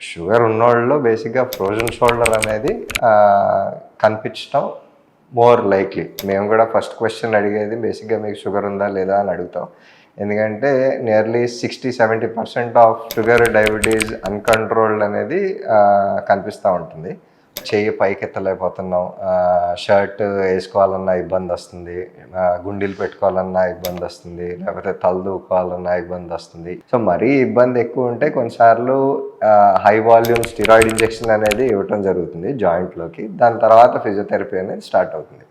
Sugar ఉన్నోళ్ళలో బేసిక్గా frozen shoulder అనేది కనిపించడం మోర్ లైక్లీ. మేము కూడా ఫస్ట్ క్వశ్చన్ అడిగేది బేసిక్గా మీకు షుగర్ ఉందా లేదా అని అడుగుతాం. ఎందుకంటే nearly 60-70% of sugar diabetes uncontrolled అనేది కనిపిస్తూ ఉంటుంది. చెయ్యి పైకెత్తలేకపోతున్నాం, షర్ట్ వేసుకోవాలన్నా ఇబ్బంది వస్తుంది, గుండీలు పెట్టుకోవాలన్నా ఇబ్బంది వస్తుంది, లేకపోతే తల దూకోవాలన్నా ఇబ్బంది వస్తుంది. సో మరీ ఇబ్బంది ఎక్కువ ఉంటే కొన్నిసార్లు హై వాల్యూమ్ స్టిరాయిడ్ ఇంజెక్షన్ అనేది ఇవ్వటం జరుగుతుంది జాయింట్లోకి. దాని తర్వాత ఫిజియోథెరపీ అనేది స్టార్ట్ అవుతుంది.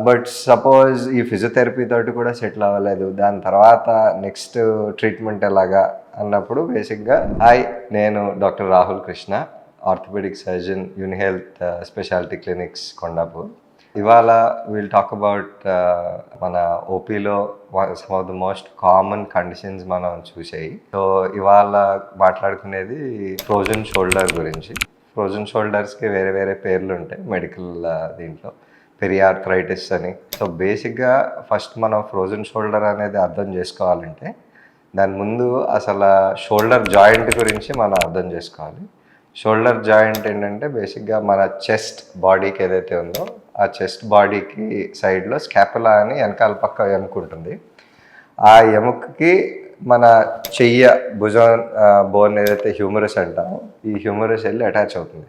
బట్ సపోజ్ ఈ ఫిజియోథెరపీ తోటి కూడా సెటిల్ అవ్వలేదు, దాని తర్వాత నెక్స్ట్ ట్రీట్మెంట్ ఎలాగా అన్నప్పుడు బేసిక్గా నేను doctor Rahul Krishna, orthopedic surgeon, Unihealth speciality clinics Kondapur. ఇవాళ విల్ టాక్ అబౌట్ మన ఓపీలో some of the most common conditions మనం చూసాయి. సో ఇవాళ మాట్లాడుకునేది ఫ్రోజన్ షోల్డర్ గురించి. ఫ్రోజన్ షోల్డర్స్కి వేరే వేరే పేర్లు ఉంటాయి మెడికల్ దీంట్లో, పెరియార్థరైటిస్ అని. సో బేసిక్గా ఫస్ట్ మనం ఫ్రోజన్ షోల్డర్ అనేది అర్థం చేసుకోవాలంటే దాని ముందు అసలు షోల్డర్ జాయింట్ గురించి మనం అర్థం చేసుకోవాలి. షోల్డర్ జాయింట్ ఏంటంటే బేసిక్గా మన చెస్ట్ బాడీకి ఏదైతే ఉందో ఆ చెస్ట్ బాడీకి సైడ్లో స్కాపులా అని వెనకాల పక్క ఎముక ఉంటుంది. ఆ ఎముకకి మన చెయ్య భుజం బోన్ ఏదైతే హ్యూమరస్ అంటామో ఈ హ్యూమరస్ వెళ్ళి అటాచ్ అవుతుంది.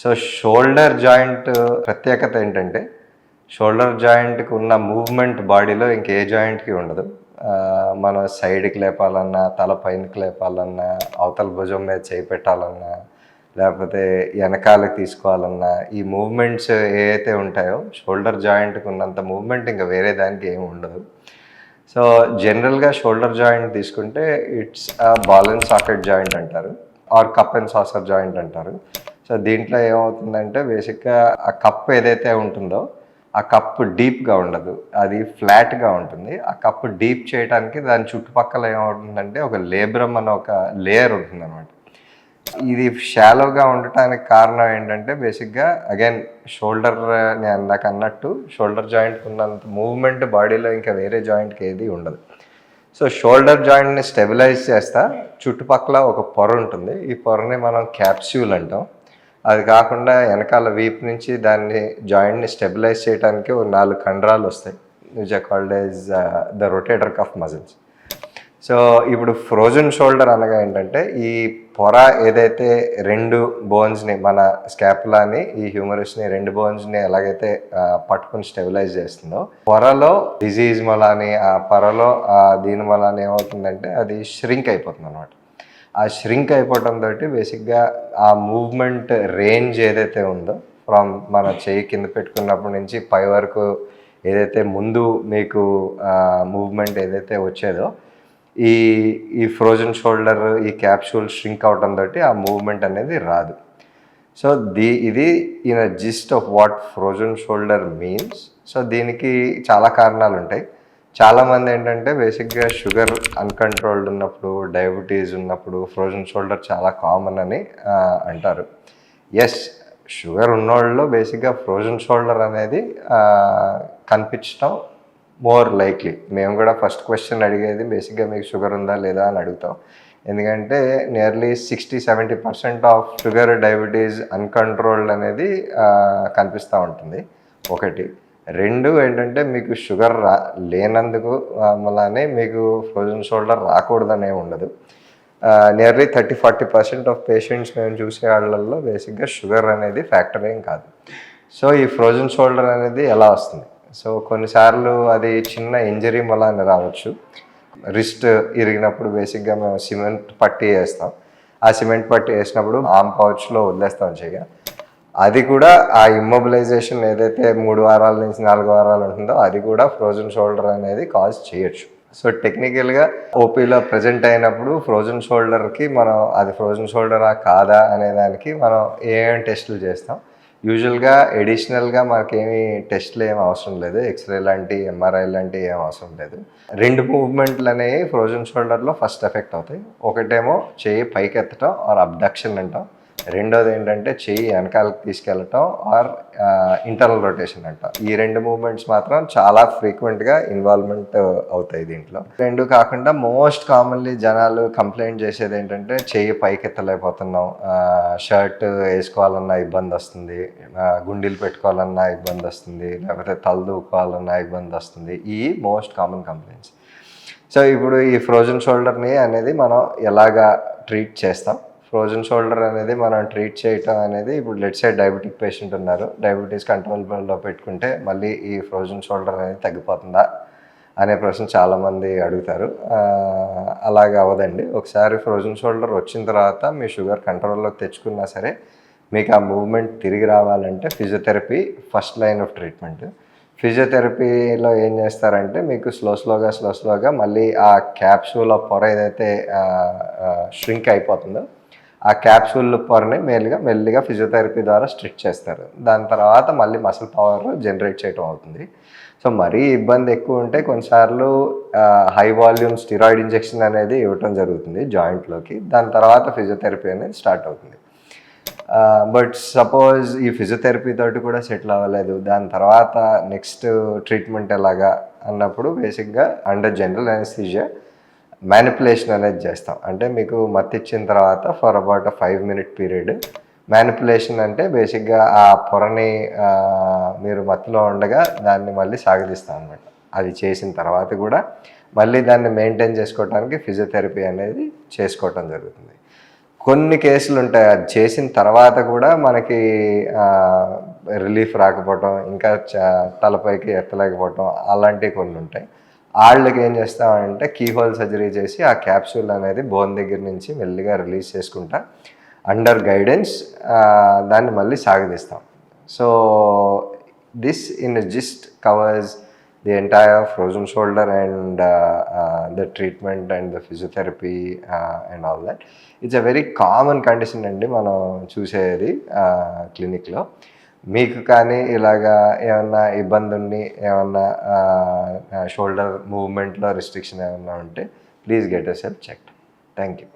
సో షోల్డర్ జాయింట్ ప్రత్యేకత ఏంటంటే షోల్డర్ జాయింట్కి ఉన్న మూవ్మెంట్ బాడీలో ఇంకే జాయింట్కి ఉండదు. మనం సైడ్కి లేపాలన్నా, తల పైనకి లేపాలన్నా, అవతల భుజం మీద చేయి పెట్టాలన్నా, లేకపోతే వెనకాలకి తీసుకోవాలన్నా ఈ మూవ్మెంట్స్ ఏవైతే ఉంటాయో షోల్డర్ జాయింట్కి ఉన్నంత మూవ్మెంట్ ఇంకా వేరే దానికి ఏమి ఉండదు. సో జనరల్గా షోల్డర్ జాయింట్ తీసుకుంటే it's ball and socket joint అంటారు, or cup and saucer joint అంటారు. సో దీంట్లో ఏమవుతుందంటే బేసిక్గా ఆ కప్ ఏదైతే ఉంటుందో ఆ కప్ డీప్గా ఉండదు, అది ఫ్లాట్గా ఉంటుంది. ఆ కప్ డీప్ చేయడానికి దాని చుట్టుపక్కల ఏమవుతుందంటే ఒక లేబ్రమ్ అనే ఒక లేయర్ ఉంటుంది అనమాట. ఇది షాలోగా ఉండటానికి కారణం ఏంటంటే బేసిక్గా అగైన్ షోల్డర్, నేను అందాక అన్నట్టు షోల్డర్ జాయింట్కి ఉన్నంత మూవ్మెంట్ బాడీలో ఇంకా వేరే జాయింట్కి ఏది ఉండదు. సో షోల్డర్ జాయింట్ని స్టెబిలైజ్ చేస్తా చుట్టుపక్కల ఒక పొర ఉంటుంది. ఈ పొరని మనం క్యాప్స్యూల్ అంటాం. అది కాకుండా వెనకాల వీప్ నుంచి దాన్ని జాయింట్ని స్టెబిలైజ్ చేయడానికి ఒక 4 కండరాలు వస్తాయి, which are called as the rotator cuff muscles. So ఇప్పుడు ఫ్రోజన్ షోల్డర్ అనగా ఏంటంటే ఈ పొర ఏదైతే 2 బోన్స్ని, మన స్కాపులాని ఈ హ్యూమరస్ని 2 బోన్స్ని ఎలాగైతే పట్టుకుని స్టెబిలైజ్ చేస్తుందో, పొరలో డిజీజ్ వలని ఆ పొరలో దీని వలన ఏమవుతుందంటే అది ష్రింక్ అయిపోతుంది అనమాట. ఆ ష్రింక్ అయిపోవడంతో బేసిక్గా ఆ మూవ్మెంట్ రేంజ్ ఏదైతే ఉందో ఫ్రమ్ మన చెయ్యి కింద పెట్టుకున్నప్పటి నుంచి పై వరకు ఏదైతే ముందు మీకు మూవ్మెంట్ ఏదైతే వచ్చేదో ఈ ఫ్రోజన్ షోల్డర్, ఈ క్యాప్సూల్ ష్రింక్ అవడంతో ఆ మూవ్మెంట్ అనేది రాదు. సో ఇది in a gist of what frozen shoulder means. So దీనికి చాలా కారణాలు ఉంటాయి. చాలామంది ఏంటంటే బేసిక్గా షుగర్ అన్కంట్రోల్డ్ ఉన్నప్పుడు, డయాబెటీస్ ఉన్నప్పుడు ఫ్రోజన్ షోల్డర్ చాలా కామన్ అని అంటారు. ఎస్, షుగర్ ఉన్నోళ్ళలో బేసిక్గా ఫ్రోజన్ షోల్డర్ అనేది కనిపించడం మోర్ లైక్లీ. మేము కూడా ఫస్ట్ క్వశ్చన్ అడిగేది బేసిక్గా మీకు షుగర్ ఉందా లేదా అని అడుగుతాం. ఎందుకంటే nearly 60-70% of sugar diabetes uncontrolled అనేది కనిపిస్తూ ఉంటుంది. ఒకటి. 2 ఏంటంటే మీకు షుగర్ లేనందుకు వల్లనే మీకు ఫ్రోజన్ షోల్డర్ రాకూడదనే ఉండదు. నియర్లీ 30-40% ఆఫ్ పేషెంట్స్ మేము చూసే వాళ్ళల్లో బేసిక్గా షుగర్ అనేది ఫ్యాక్టర్ ఏం కాదు. సో ఈ ఫ్రోజన్ షోల్డర్ అనేది ఎలా వస్తుంది? సో కొన్నిసార్లు అది చిన్న ఇంజరీ వల్ల రావచ్చు. రిస్ట్ ఇరిగినప్పుడు బేసిక్గా మేము సిమెంట్ పట్టి వేస్తాం. ఆ సిమెంట్ పట్టి వేసినప్పుడు ఆర్మ్ పౌచ్లో వదిలేస్తాం చెయ్య. అది కూడా ఆ ఇమ్మొబిలైజేషన్ ఏదైతే 3 వారాల నుంచి 4 వారాలు ఉంటుందో అది కూడా ఫ్రోజన్ షోల్డర్ అనేది కాజ్ చేయొచ్చు. సో టెక్నికల్గా ఓపీలో ప్రజెంట్ అయినప్పుడు ఫ్రోజన్ షోల్డర్కి మనం అది ఫ్రోజన్ షోల్డరా కాదా అనే దానికి మనం ఏమేమి టెస్టులు చేస్తాం. యూజువల్గా ఎడిషనల్గా మనకేమీ టెస్ట్లు ఏం అవసరం లేదు, ఎక్స్రే లాంటి, ఎంఆర్ఐ లాంటి ఏం అవసరం లేదు. 2 మూవ్మెంట్లు అనేవి ఫ్రోజన్ షోల్డర్లో ఫస్ట్ ఎఫెక్ట్ అవుతాయి. ఒకటేమో చేయి పైకి ఎత్తడం ఆర్ అబ్డక్షన్ అంటాం, రెండోది ఏంటంటే చెయ్యి వెనకాలకి తీసుకెళ్ళటం ఆర్ ఇంటర్నల్ రొటేషన్ అంట. ఈ 2 మూమెంట్స్ మాత్రం చాలా ఫ్రీక్వెంట్గా ఇన్వాల్వ్మెంట్ అవుతాయి దీంట్లో. 2 కాకుండా మోస్ట్ కామన్లీ జనాలు కంప్లైంట్ చేసేది ఏంటంటే చెయ్యి పైకి ఎత్తలేకపోతున్నాం, షర్ట్ వేసుకోవాలన్నా ఇబ్బంది వస్తుంది, గుండీలు పెట్టుకోవాలన్నా ఇబ్బంది వస్తుంది, లేకపోతే తల దూకోవాలన్నా ఇబ్బంది వస్తుంది. ఈ మోస్ట్ కామన్ కంప్లైంట్స్. సో ఇప్పుడు ఈ ఫ్రోజన్ షోల్డర్ని అనేది మనం ఎలాగా ట్రీట్ చేస్తాం? ఫ్రోజన్ షోల్డర్ అనేది మనం ట్రీట్ చేయటం అనేది ఇప్పుడు లెట్స్ సే డయాబెటిక్ పేషెంట్ ఉన్నారు, డయాబెటీస్ కంట్రోల్లో పెట్టుకుంటే మళ్ళీ ఈ ఫ్రోజన్ షోల్డర్ అనేది తగ్గిపోతుందా అనే ప్రశ్న చాలామంది అడుగుతారు. అలాగే అవ్వదండి. ఒకసారి ఫ్రోజన్ షోల్డర్ వచ్చిన తర్వాత మీ షుగర్ కంట్రోల్లోకి తెచ్చుకున్నా సరే మీకు ఆ మూవ్మెంట్ తిరిగి రావాలంటే physiotherapy first line of treatment. ఫిజియోథెరపీలో ఏం చేస్తారంటే మీకు స్లోగా మళ్ళీ ఆ క్యాప్సూల్ ఆఫ్ పొర ఏదైతే ష్రింక్ అయిపోతుందో ఆ క్యాప్సూల్ పొరని మెల్లిగా ఫిజియోథెరపీ ద్వారా స్ట్రిచ్ చేస్తారు. దాని తర్వాత మళ్ళీ మసిల్ పవర్ జనరేట్ చేయడం అవుతుంది. సో మరీ ఇబ్బంది ఎక్కువ ఉంటే కొన్నిసార్లు హై వాల్యూమ్ స్టిరాయిడ్ ఇంజెక్షన్ అనేది ఇవ్వటం జరుగుతుంది జాయింట్లోకి. దాని తర్వాత ఫిజియోథెరపీ అనేది స్టార్ట్ అవుతుంది. బట్ సపోజ్ ఈ ఫిజియోథెరపీ తోటి కూడా సెటిల్ అవ్వలేదు, దాని తర్వాత నెక్స్ట్ ట్రీట్మెంట్ ఎలాగా అన్నప్పుడు బేసిక్గా అండర్ జనరల్ అనెస్థీషియా మ్యానిపులేషన్ అనేది చేస్తాం. అంటే మీకు మత్తు ఇచ్చిన తర్వాత for about 5 minute period manipulation అంటే బేసిక్గా ఆ పొరని మీరు మత్తులో ఉండగా దాన్ని మళ్ళీ సాగదీస్తాం అనమాట. అది చేసిన తర్వాత కూడా మళ్ళీ దాన్ని మెయింటైన్ చేసుకోవడానికి ఫిజియోథెరపీ అనేది చేసుకోవటం జరుగుతుంది. కొన్ని కేసులు ఉంటాయి అది చేసిన తర్వాత కూడా మనకి రిలీఫ్ రాకపోవటం, ఇంకా తలపైకి ఎత్తలేకపోవటం అలాంటివి కొన్ని ఉంటాయి. వాళ్ళకి ఏం చేస్తామంటే కీహోల్ సర్జరీ చేసి ఆ క్యాప్సూల్ అనేది బోన్ దగ్గర నుంచి మెల్లిగా రిలీజ్ చేసుకుంటా అండర్ గైడెన్స్ దాన్ని మళ్ళీ సాగదీస్తాం. So this in gist covers the entire frozen shoulder and the treatment and the physiotherapy and all that. It's a very common condition అండి మనం చూసేది క్లినిక్లో. మీకు కానీ ఇలాగా ఏమన్నా ఇబ్బంది ఉండి ఏమన్నా షోల్డర్ మూవ్మెంట్లో రిస్ట్రిక్షన్ ఏమన్నా ఉంటే please get your self checked. Thank you.